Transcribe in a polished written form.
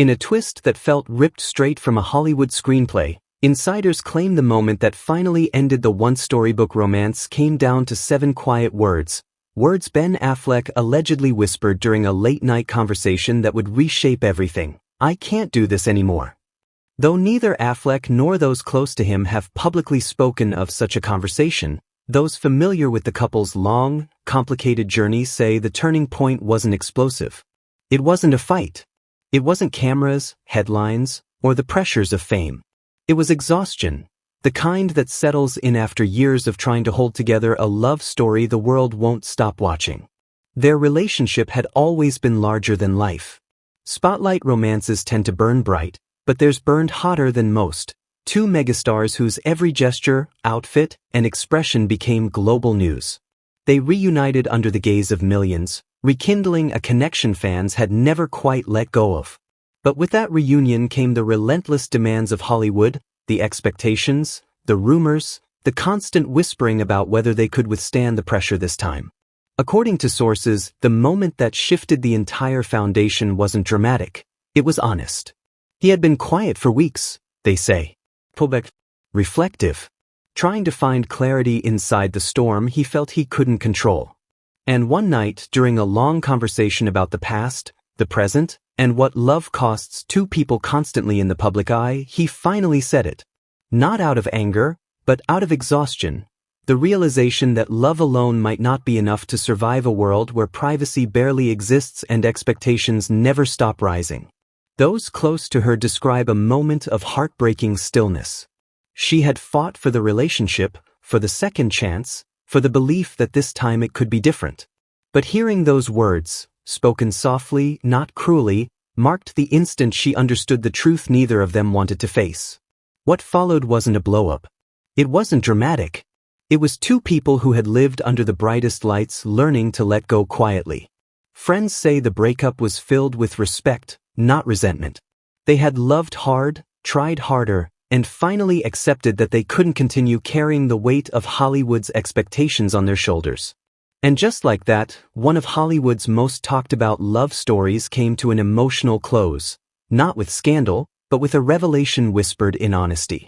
In a twist that felt ripped straight from a Hollywood screenplay, insiders claim the moment that finally ended the once-storybook romance came down to 7 quiet words. Words Ben Affleck allegedly whispered during a late-night conversation that would reshape everything. "I can't do this anymore." Though neither Affleck nor those close to him have publicly spoken of such a conversation, those familiar with the couple's long, complicated journey say the turning point wasn't explosive. It wasn't a fight. It wasn't cameras, headlines, or the pressures of fame. It was exhaustion, the kind that settles in after years of trying to hold together a love story the world won't stop watching. Their relationship had always been larger than life. Spotlight romances tend to burn bright, but theirs burned hotter than most. 2 megastars whose every gesture, outfit, and expression became global news. They reunited under the gaze of millions, rekindling a connection fans had never quite let go of. But with that reunion came the relentless demands of Hollywood, the expectations, the rumors, the constant whispering about whether they could withstand the pressure this time. According to sources, the moment that shifted the entire foundation wasn't dramatic, it was honest. He had been quiet for weeks, they say. Reflective. Trying to find clarity inside the storm he felt he couldn't control. And one night, during a long conversation about the past, the present, and what love costs 2 people constantly in the public eye, he finally said it. Not out of anger, but out of exhaustion. The realization that love alone might not be enough to survive a world where privacy barely exists and expectations never stop rising. Those close to her describe a moment of heartbreaking stillness. She had fought for the relationship, for the second chance, for the belief that this time it could be different. But hearing those words, spoken softly, not cruelly, marked the instant she understood the truth neither of them wanted to face. What followed wasn't a blow-up. It wasn't dramatic. It was 2 people who had lived under the brightest lights learning to let go quietly. Friends say the breakup was filled with respect, not resentment. They had loved hard, tried harder, and finally accepted that they couldn't continue carrying the weight of Hollywood's expectations on their shoulders. And just like that, one of Hollywood's most talked about love stories came to an emotional close, not with scandal, but with a revelation whispered in honesty.